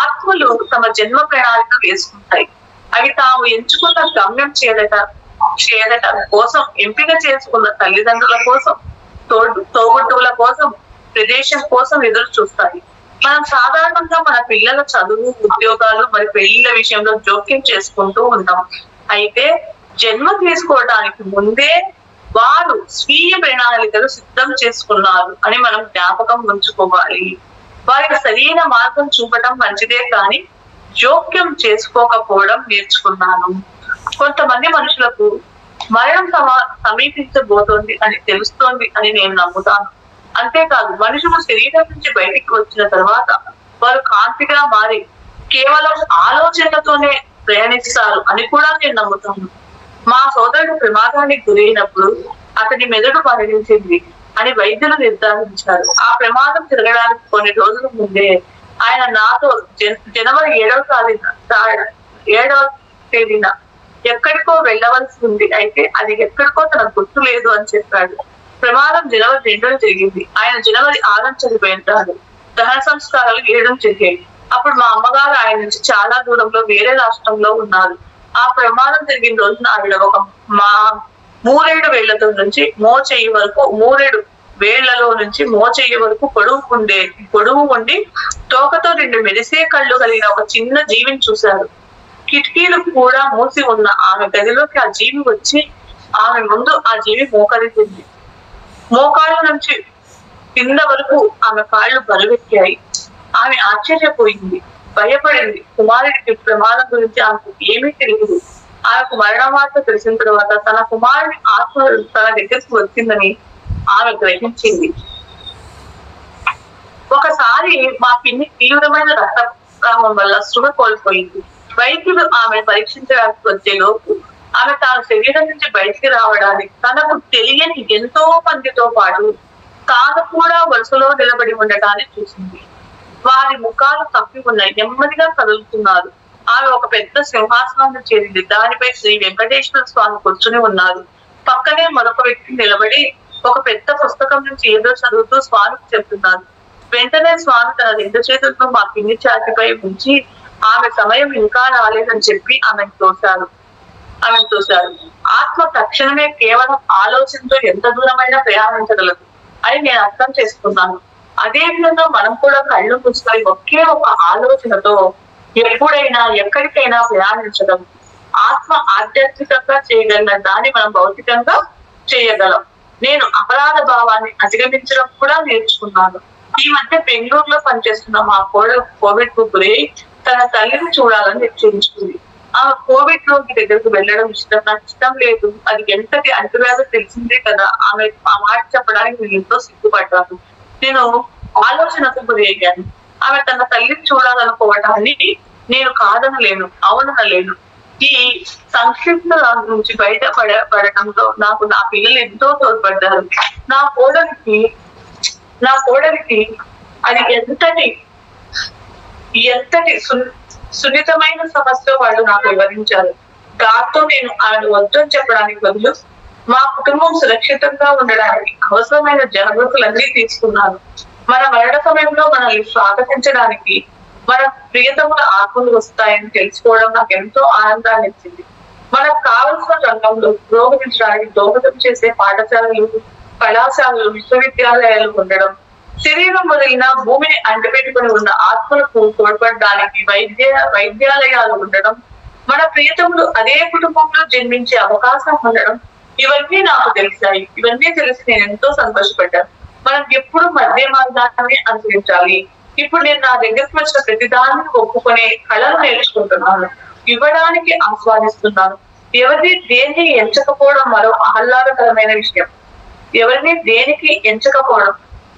ఆత్మలు తమ జన్మ ప్రణాళిక వేసుకుంటాయి. అవి తాము ఎంచుకున్న గమ్యం చేరట కోసం, ఎంపిక చేసుకున్న తల్లిదండ్రుల కోసం, తోబుట్టువుల కోసం, ప్రదేశం కోసం ఎదురు చూస్తాయి. మనం సాధారణంగా మన పిల్లల చదువు, ఉద్యోగాలు మరి పెళ్లిళ్ళ విషయంలో జోక్యం చేసుకుంటూ ఉంటాం. అయితే జన్మ తీసుకోవడానికి ముందే వారు స్వీయ ప్రణాళికలు సిద్ధం చేసుకున్నారు అని మనం జ్ఞాపకం ఉంచుకోవాలి. వారికి సరైన మార్గం చూపటం మంచిదే, కానీ జోక్యం చేసుకోకపోవడం నేర్చుకున్నాను. కొంతమంది మనుషులకు మరణం సమీపించబోతోంది అని తెలుస్తోంది అని నేను నమ్ముతాను. అంతేకాదు, మనుషులు శరీరం నుంచి బయటికి వచ్చిన తర్వాత వారు కాంతిగా మారి కేవలం ఆలోచనలతోనే ప్రయాణిస్తారు అని కూడా నేను నమ్ముతాను. మా సోదరుడు ప్రమాదానికి గురైనప్పుడు అతని మెదడు మరణించింది అని వైద్యులు నిర్ధారించారు. ఆ ప్రమాదం జరగడానికి కొన్ని రోజుల ముందే ఆయన నాతో జనవరి 7వ తేదీన ఎక్కడికో వెళ్ళవలసి ఉంది, అయితే అది ఎక్కడికో తనకు గుర్తు లేదు అని చెప్పాడు. ప్రమాదం జనవరి 2న జరిగింది. ఆయన జనవరి 6న చనిపోయినాడు. దహన సంస్కారాలు 7న జరిగాయి. అప్పుడు మా అమ్మగారు ఆయన నుంచి చాలా దూరంలో వేరే రాష్ట్రంలో ఉన్నారు. ఆ ప్రమాదం జరిగిన రోజున ఆవిడ ఒక మూరేడు వేళ్లతో నుంచి మోచెయ్యి వరకు, మూరేడు వేళ్లలో నుంచి మోచెయ్యి వరకు పొడవు ఉండి తోకతో 2 మెరిసే కళ్ళు కలిగిన ఒక చిన్న జీవిని చూశారు. కిటికీలు కూడా మూసి ఉన్న ఆమె గదిలోకి ఆ జీవి వచ్చి ఆమె ముందు ఆ జీవి మోకరించింది. మోకాళ్ళ నుంచి కింద వరకు ఆమె కాళ్ళు బరువెక్కాయి. ఆమె ఆశ్చర్యపోయింది, భయపడింది. కుమారుడికి ప్రమాదం గురించి ఆమెకు ఏమీ తెలియదు. ఆమెకు మరణ వార్త తెలిసిన తర్వాత తన కుమారుని ఆత్మ తన దగ్గరికి వచ్చిందని ఆమె గ్రహించింది. ఒకసారి మా పిన్ని తీవ్రమైన రక్తస్రావం వల్ల స్పృహ కోల్పోయింది. వైద్యులు ఆమె పరీక్షించడానికి వచ్చేలోపు ఆమె తాను శరీరం నుంచి బయటికి రావడానికి తనకు తెలియని ఎంతో మందితో పాటు తాను కూడా వరుసలో నిలబడి ఉండటాన్ని చూసింది. వారి ముఖాలు కప్పి ఉన్నాయి, నెమ్మదిగా కదులుతున్నారు. ఆమె ఒక పెద్ద సింహాసనాన్ని చేరింది. దానిపై శ్రీ వెంకటేశ్వర స్వామి కూర్చుని ఉన్నారు. పక్కనే మరొక వ్యక్తి నిలబడి ఒక పెద్ద పుస్తకం నుంచి ఏదో చదువుతూ స్వామికి చెప్తున్నారు. వెంటనే స్వామి తన 2 చేతులను మా పిన్ని ఛాతిపై ఉంచి ఆమె సమయం ఇంకా రాలేదని చెప్పి ఆమెను తోశారు. ఆత్మ తక్షణమే కేవలం ఆలోచనతో ఎంత దూరమైనా ప్రయాణించగలదు అని నేను అర్థం చేసుకున్నాను. అదే విధంగా మనం కూడా కళ్ళు మూసుకొని ఒకే ఒక ఆలోచనతో ఎప్పుడైనా ఎక్కడికైనా ప్రయాణించడం. ఆత్మ ఆధ్యాత్మికంగా చేయగలిగిన దాన్ని మనం భౌతికంగా చేయగలం. నేను అపరాధ భావాన్ని అధిగమించడం కూడా నేర్చుకున్నాను. ఈ మధ్య బెంగళూరులో పనిచేస్తున్న మా కోడలు కోవిడ్ కు గురై తన తల్లిని చూడాలని నిశ్చయించుకుంది. ఆమె కోవిడ్ రోగి దగ్గరకు వెళ్ళడం నాకు ఇష్టం లేదు. అది ఎంతటి అంటువ్యాధి తెలిసిందే కదా. ఆమె ఆ మాట చెప్పడానికి నేను ఎంతో సిగ్గుపడ్డాను. నేను ఆలోచనకు గురయ్యాను. ఆమె తన తల్లిని చూడాలనుకోవటాన్ని నేను కాదనలేను, అవునలేను. ఈ సంక్షిప్త నుంచి బయటపడటంతో నాకు నా పిల్లలు ఎంతో తోడ్పడ్డారు. నా కోడలికి అది ఎంతటి సున్నితమైన సమస్య వాళ్ళు నాకు వివరించారు. దాంతో నేను ఆమెను వద్దని చెప్పడానికి బదులు మా కుటుంబం సురక్షితంగా ఉండడానికి అవసరమైన జాగ్రత్తలన్నీ తీసుకున్నాను. మన మరణ సమయంలో మనల్ని స్వాగతించడానికి మన ప్రియతముల ఆత్మలు వస్తాయని తెలుసుకోవడం నాకు ఎంతో ఆనందాన్ని ఇచ్చింది. మనకు కావలసిన రంగంలో పురోగమించడానికి దోహదం చేసే పాఠశాలలు, కళాశాలలు, విశ్వవిద్యాలయాలు ఉండడం, శరీరం మొదలైన భూమిని అంటపెట్టుకుని ఉన్న ఆత్మలకు తోడ్పడడానికి వైద్యాలయాలు ఉండడం, మన ప్రియతములు అదే కుటుంబంలో జన్మించే అవకాశం ఉండడం, ఇవన్నీ నాకు తెలిసాయి. ఇవన్నీ తెలిసి నేను ఎంతో సంతోషపడ్డాను. మనం ఎప్పుడు మధ్య మార్గాన్ని అనుసరించాలి. ఇప్పుడు నేను నా దగ్గరకు వచ్చిన ప్రతిదాన్ని ఒప్పుకునే కళను నేర్చుకుంటున్నాను, ఇవ్వడానికి ఆస్వాదిస్తున్నాను. ఎవరిని దేన్ని ఎంచకపోవడం మరో ఆహ్లాదకరమైన విషయం. ఎవరిని దేనికి ఎంచకపోవడం.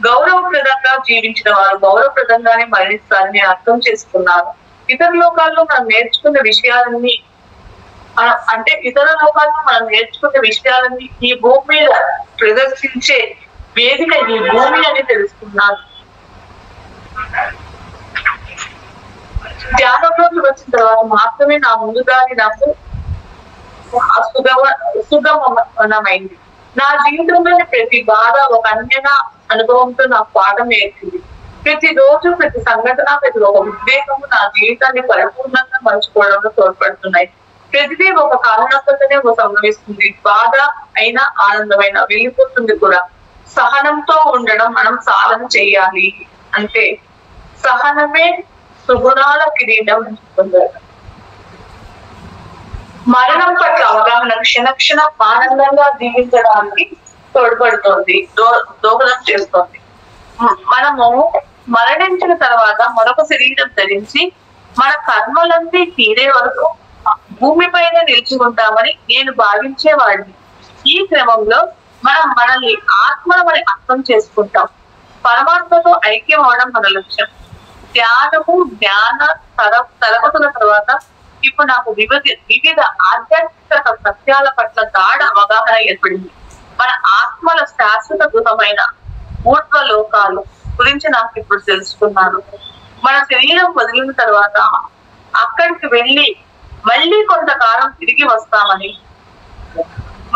గౌరవప్రదంగా జీవించిన వారు గౌరవప్రదంగానే మరణిస్తారని అర్థం చేసుకున్నాను. ఇతర లోకాల్లో మనం నేర్చుకున్న విషయాలన్నీ ఈ భూమి మీద ప్రదర్శించే వేదిక ఈ భూమి అని తెలుసుకున్నాను. ధ్యానంలోకి వచ్చిన తర్వాత మాత్రమే నా ముందుగాని నాకు సుగమమైంది. నా జీవితంలోని ప్రతి బాధ ఒక అన్యన అనుభవంతో నాకు పాఠం నేర్పింది. ప్రతి రోజు ప్రతి సంఘటన ప్రతి ఒక ఉద్వేగము నా జీవితాన్ని పరిపూర్ణంగా మలుచుకోవడంలో తోడ్పడుతున్నాయి. ప్రతిదీ ఒక కారణంతోనే సంభవిస్తుంది. బాధ అయినా ఆనందమైన వెళ్ళిపోతుంది కూడా. సహనంతో ఉండడం మనం సాధన చేయాలి. అంటే సహనమే సుగుణాల కిరీటం పొందారు. మరణం పట్ల అవగాహన క్షణ ఆనందంగా జీవించడానికి తోడ్పడుతోంది, దోహదం చేస్తోంది. మనము మరణించిన తర్వాత మరొక శరీరం ధరించి మన కర్మలన్నీ తీరే వరకు భూమి పైన నిలిచి ఉంటామని నేను భావించేవాడిని. ఈ క్రమంలో మనం మనల్ని ఆత్మని అర్థం చేసుకుంటాం. పరమాత్మతో ఐక్యం అవడం మన లక్ష్యం. ధ్యానము జ్ఞాన తరగతుల తర్వాత ఇప్పుడు నాకు వివిధ ఆధ్యాత్మిక సత్యాల పట్ల గాఢ అవగాహన ఏర్పడింది. మన ఆత్మల శాశ్వత గృహమైన ఊర్ధ్వ లోకాలు గురించి నాకు ఇప్పుడు తెలుసుకున్నాను. మన శరీరం వదిలిన తర్వాత అక్కడికి వెళ్ళి మళ్ళీ కొంతకాలం తిరిగి వస్తామని,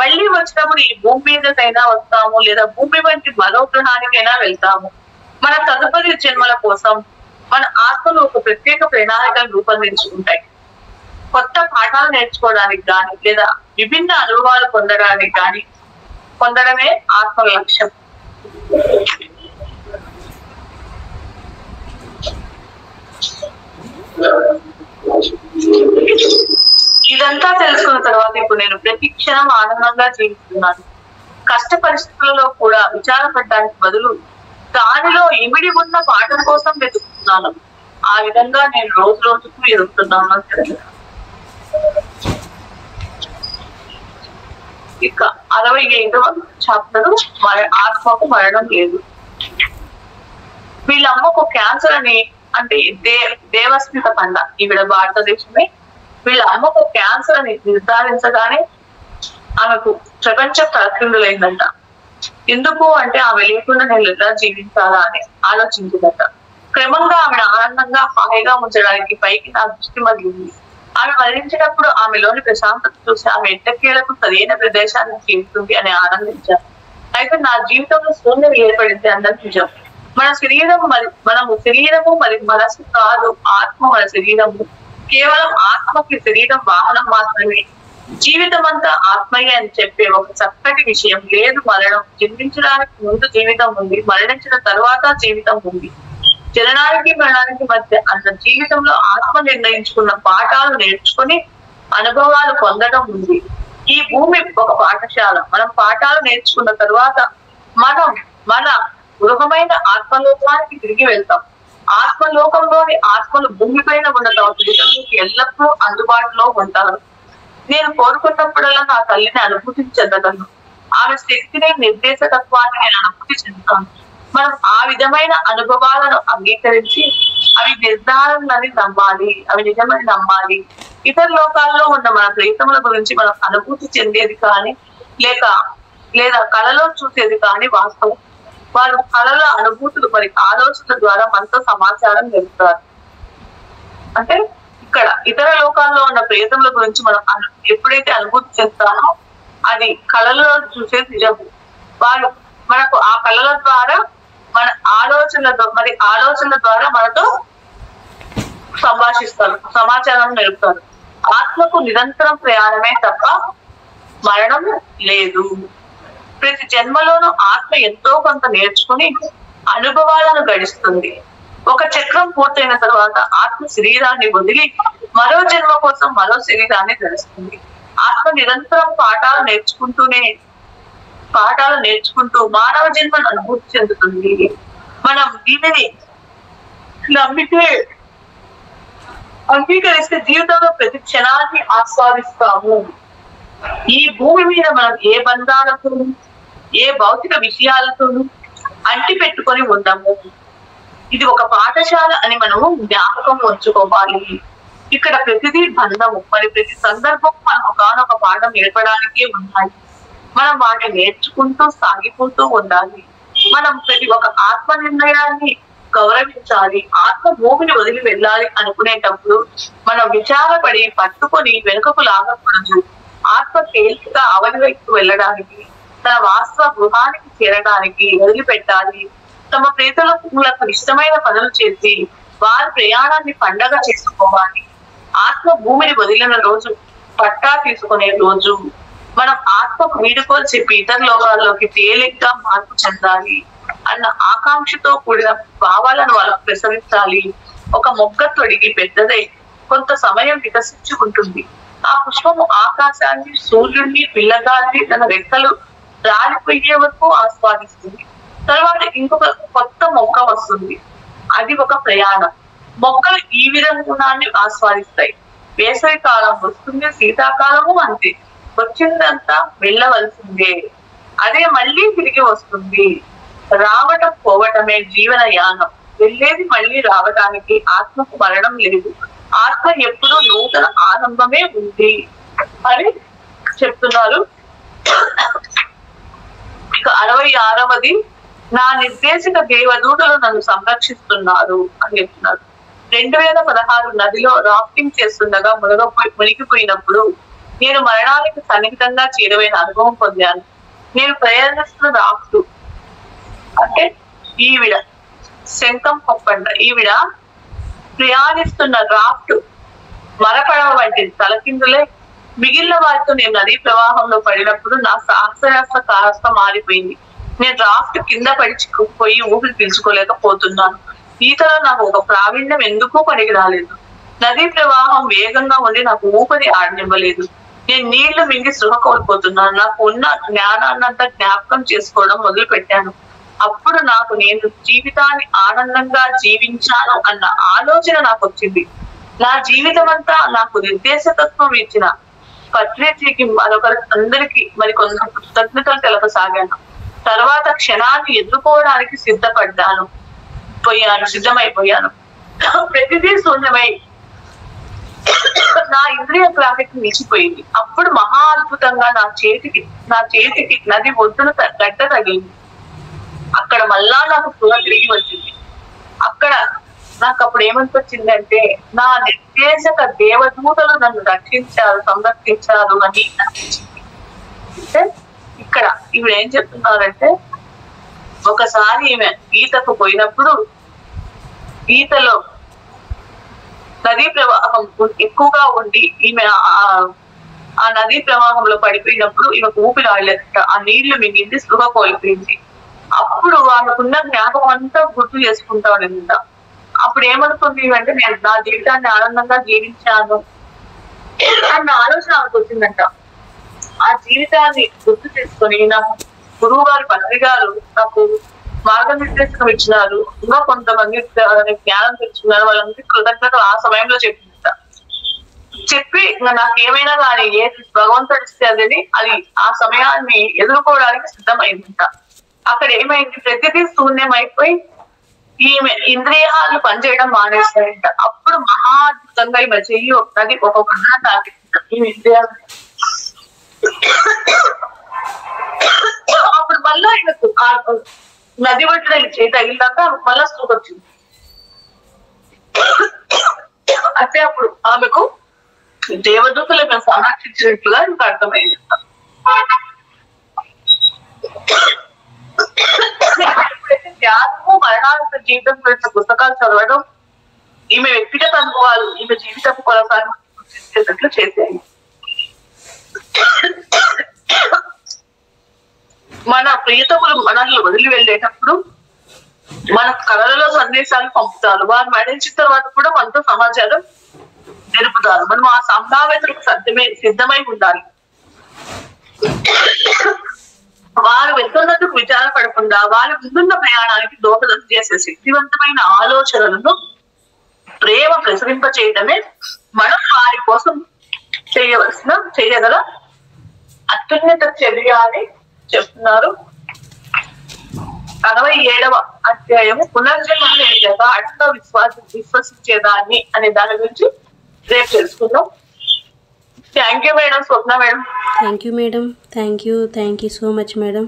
మళ్ళీ వచ్చినప్పుడు ఈ భూమి మీదకైనా వస్తాము లేదా భూమి వంటి మరో గ్రహానికైనా వెళ్తాము. మన తదుపరి జన్మల కోసం మన ఆత్మలు ఒక ప్రత్యేక ప్రణాళికలు రూపొందించుకుంటాయి. కొత్త పాఠాలు నేర్చుకోవడానికి కానీ లేదా విభిన్న అనుభవాలు పొందడానికి కానీ పొందడమే ఆత్మ లక్ష్యం. ఇదంతా తెలుసుకున్న తర్వాత ఇప్పుడు నేను ప్రతి క్షణం ఆనందంగా జీవిస్తున్నాను. కష్ట పరిస్థితులలో కూడా విచారపడడానికి బదులు దానిలో ఇమిడి ఉన్న పాఠం కోసం వెతుకుతున్నాను. ఆ విధంగా నేను రోజు రోజుకు ఎదుగుతున్నాను. ఇక 65వ చాప్టర్ ఆత్మకు మరణం లేదు. వీళ్ళ అమ్మకు క్యాన్సర్ అని, అంటే దేవస్మిత పండ ఈవిడ భారతదేశమే. వీళ్ళ అమ్మకు క్యాన్సర్ అని నిర్ధారించగానే ఆమెకు ప్రపంచం తలక్రిందులైందంట. ఎందుకు అంటే ఆమె లేకుండా నేను ఎలా జీవించాలా అని ఆలోచించిందట. క్రమంగా ఆమెను ఆనందంగా హాయిగా ఉంచడానికి పైకి నా దృష్టి మళ్ళింది. ఆమె మరణించినప్పుడు ఆమెలోని ప్రశాంతత చూసి ఆమె ఎట్టకేలకు సరైన ప్రదేశాన్ని చేరుతుంది అని ఆనందించాను. అయితే నా జీవితంలో శూన్యం ఏర్పడింది అన్నది నిజం. మనము శరీరము మరి మనసు కాదు. ఆత్మ మన శరీరము. కేవలం ఆత్మకి శరీరం వాహనం మాత్రమే. జీవితం అంతా ఆత్మయే అని చెప్పే ఒక చక్కటి విషయం లేదు. మరణం. జన్మించడానికి ముందు జీవితం ఉంది, మరణించిన తరువాత జీవితం ఉంది. జననానికి మరణానికి మధ్య అన్న జీవితంలో ఆత్మ నిర్ణయించుకున్న పాఠాలు నేర్చుకుని అనుభవాలు పొందడం ఉంది. ఈ భూమి ఒక పాఠశాల. మనం పాఠాలు నేర్చుకున్న తరువాత మన గృహమైన ఆత్మలోకానికి తిరిగి వెళ్తాం. ఆత్మలోకంలోని ఆత్మలు భూమి పైన ఉన్న తమ జీవితానికి ఎల్లప్పుడూ అందుబాటులో ఉంటారు. నేను కోరుకున్నప్పుడల్లా నా తల్లిని అనుభూతి చెందగలను. ఆమె శక్తిని నిర్దేశకత్వాన్ని నేను అనుభూతి చెందుతాను. మనం ఆ విధమైన అనుభవాలను అంగీకరించి అవి నిర్ధారణలని నమ్మాలి, అవి నిజమని నమ్మాలి. ఇతర లోకాల్లో ఉన్న మన ప్రేతముల గురించి మనం అనుభూతి చెందేది కానీ లేదా కళలో చూసేది కానీ వాస్తవం. వారు కళల అనుభూతులు మరి ఆలోచనల ద్వారా మనతో సమాచారం తెలుపుతారు. అంటే ఇక్కడ ఇతర లోకాల్లో ఉన్న ప్రేతముల గురించి మనం ఎప్పుడైతే అనుభూతి చెందుతామో అది కళలో చూసేది నిజము. వారు మనకు ఆ కళల ద్వారా మన ఆలోచనల ద్వారా మనతో సంభాషిస్తారు, సమాచారం నిలుపుతారు. ఆత్మకు నిరంతరం ప్రయాణమే తప్ప మరణం లేదు. ప్రతి జన్మలోనూ ఆత్మ ఎంతో కొంత నేర్చుకుని అనుభవాలను గడిస్తుంది. ఒక చక్రం పూర్తయిన తర్వాత ఆత్మ శరీరాన్ని వదిలి మరో జన్మ కోసం మరో శరీరాన్ని ధరిస్తుంది. ఆత్మ నిరంతరం పాఠాలు నేర్చుకుంటూ మానవ జన్మను అనుభూతి చెందుతుంది. మనం దీనిని అంగీకరిస్తే జీవితంలో ప్రతి క్షణాన్ని ఆస్వాదిస్తాము. ఈ భూమి మీద మనం ఏ బంధాలతో ఏ భౌతిక విషయాలతో అంటి పెట్టుకొని ఉంటాము. ఇది ఒక పాఠశాల అని మనము జ్ఞాపకం ఉంచుకోవాలి. ఇక్కడ ప్రతిదీ బంధము. మరి ప్రతి సందర్భం మనం ఒకనొక పాఠం నేర్పడానికే ఉన్నాయి. మనం వాటిని నేర్చుకుంటూ సాగిపోతూ ఉండాలి. మనం ప్రతి ఒక్క ఆత్మ నిర్ణయాన్ని గౌరవించాలి. ఆత్మ భూమిని వదిలి వెళ్ళాలి అనుకునేటప్పుడు మనం విచారపడి పట్టుకొని వెనుకకు లాగకూడదు. ఆత్మ తేలికగా అవని వైపు వెళ్ళడానికి, తన వాస్తవ గృహానికి చేరడానికి వదిలిపెట్టాలి. తమ ప్రేతలకు ఇష్టమైన పనులు చేసి వారి ప్రయాణాన్ని పండగ చేసుకోవాలి. ఆత్మ భూమిని వదిలిన రోజు పట్టా తీసుకునే రోజు. మనం ఆత్మకు వీడుకోలు చెప్పి ఇతర లోకాల్లోకి తేలిగ్గా మార్పు చెందాలి అన్న ఆకాంక్షతో కూడిన భావాలను వాళ్ళకు ప్రసరించాలి. ఒక మొగ్గ తొడిగి పెద్దదై కొంత సమయం వికసించి ఉంటుంది. ఆ పుష్పము ఆకాశాన్ని, సూర్యుడిని, పిల్లగాన్ని తన రెక్కలు రాలిపోయే వరకు ఆస్వాదిస్తుంది. తర్వాత ఇంకొక కొత్త మొక్క వస్తుంది. అది ఒక ప్రయాణం. మొక్కలు ఈ విధంగాన్ని ఆస్వాదిస్తాయి. వేసవి కాలం వస్తుంది, శీతాకాలము అంతే. వచ్చిందంతా వెళ్ళవలసిందే, అదే మళ్ళీ తిరిగి వస్తుంది. రావటం పోవటమే జీవన యానం. వెళ్ళేది మళ్ళీ రావటానికి. ఆత్మకు మరణం లేదు. ఆత్మ ఎప్పుడూ నూతన ఆరంభమే ఉంది అని చెప్తున్నారు. ఇక 66వది, నా నిర్దేశక దేవదూతలు నన్ను సంరక్షిస్తున్నారు అని చెప్తున్నారు. 2016 నదిలో రాఫ్టింగ్ చేస్తుండగా మునిగిపోయినప్పుడు నేను మరణానికి సన్నిహితంగా చేరువైన అనుభవం పొందాను. నేను ప్రయాణిస్తున్న రాఫ్ట్ అంటే ఈవిడ శంఖం పొప్పండ. ఈవిడ ప్రయాణిస్తున్న రాఫ్ట్ మరపడవ వంటి తలకిందులే. మిగిలిన వారితో నేను నదీ ప్రవాహంలో పడినప్పుడు నా సాహసయాత్ర కాస్త మారిపోయింది. నేను రాఫ్ట్ కింద పడి చిక్కుకుపోయి ఊపిరి పీల్చుకోలేకపోతున్నాను. ఈతలో నాకు ఒక ప్రావీణ్యం ఎందుకు పనికి రాలేదు. నదీ ప్రవాహం వేగంగా ఉండి నాకు ఊపిరి ఆడనివ్వలేదు. నేను నీళ్లు మింగి సృహ కోల్పోతున్నాను. నాకు ఉన్న జ్ఞానాన్నంతా జ్ఞాపకం చేసుకోవడం మొదలు పెట్టాను. అప్పుడు నాకు నేను జీవితాన్ని ఆనందంగా జీవించాను అన్న ఆలోచన నాకు వచ్చింది. నా జీవితం అంతా నాకు నిర్దేశకత్వం ఇచ్చిన పత్రికకి అందరికీ మరికొంత కృతజ్ఞతలు తెలపసాగాను. తర్వాత క్షణాన్ని ఎదుర్కోవడానికి సిద్ధమైపోయాను. ప్రతిదీ శూన్యమై నా ఇంద్రియ గ్రాఫిక్ నిలిచిపోయింది. అప్పుడు మహా అద్భుతంగా నా చేతికి నది ఒడ్డున గడ్డ తగిలింది. అక్కడ మళ్ళా నాకు స్పృహ తిరిగి వచ్చింది. అక్కడ నాకు అప్పుడు ఏమనిపించిందంటే, నా నిర్దేశక దేవదూతలు నన్ను సంరక్షించారు అని అనిపించింది. అంటే ఇక్కడ ఈవిడ ఏం చెప్తున్నారంటే, ఒకసారి ఈమె ఈతకు పోయినప్పుడు ఈతలో నదీ ప్రవాహం ఎక్కువగా ఉండి ఈమె ఆ నదీ ప్రవాహంలో పడిపోయినప్పుడు ఈమెకు ఊపిరి ఆడలేదట. ఆ నీళ్లు మిగిలింది, స్పృహ కోల్పోయింది. అప్పుడు ఆమెకున్న జ్ఞాపకం అంతా గుర్తు చేసుకుంటా ఉండిందంట. అప్పుడు ఏమనుకుంది అంటే, నేను నా జీవితాన్ని ఆనందంగా జీవించాను అన్న ఆలోచన ఆమెకు వచ్చిందంట. ఆ జీవితాన్ని గుర్తు చేసుకొని నాకు గురువు గారు పత్రి గారు నాకు మార్గనిర్దేశకం ఇచ్చినారు. ఇంకా కొంతమంది జ్ఞానం తెచ్చుకున్నారు. వాళ్ళందరికీ కృతజ్ఞతలు ఆ సమయంలో చెప్పిందంట. చెప్పి ఇంకా నాకేమైనా కానీ ఏ భగవంతుడు ఇస్తే అది ఆ సమయాన్ని ఎదుర్కోవడానికి సిద్ధమైందంట. అక్కడ ఏమైంది, ప్రతిదీ శూన్యమైపోయి ఈమె ఇంద్రియాలు పనిచేయడం మానేస్తాయంట. అప్పుడు మహా అద్భుతంగా ఈమె చెయ్యి నది ఒక్కొక్క తాకిందంట ఈమె ఇంద్రియాలు. అప్పుడు మళ్ళా ఈమెకు నది ఒడ్డున చేయి తగిలినాక మళ్ళా స్పృహ వచ్చింది. అంటే అప్పుడు ఆమెకు దేవదూతలు మేము సంరక్షించినట్లుగా ఇంకా అర్థమైంది. ధ్యానము, మరణానంతర జీవితం గురించి పుస్తకాలు చదవడం ఈమె వ్యక్తిగత అనుభవాలు ఈమె జీవితం కొనసాగించేటట్లు చేసేది. మన ప్రియతములు మనల్ని వదిలి వెళ్ళేటప్పుడు మన కళలలో సందేశాలు పంపుతారు. వారు మరణించిన తర్వాత కూడా మనతో సమాచారం జరుపుతారు. మనం ఆ సంభావ్యతలకు సిద్ధమై ఉండాలి. వారు వెళ్తున్నందుకు విచారపడకుండా వారి ముందున్న ప్రయాణానికి దోహదం చేసే శక్తివంతమైన ఆలోచనలను ప్రేమ ప్రసరింప చేయడమే మనం వారి కోసం చేయగల అత్యున్నత చర్య అని చెప్తున్నారు. 67వ అధ్యాయము పునర్జన్మ లేక అట్లా విశ్వసించేదాన్ని అనే దాని గురించి రేపు తెలుసుకుందాం. Thank you madam. Swapna madam. Thank you madam. Thank you so much madam.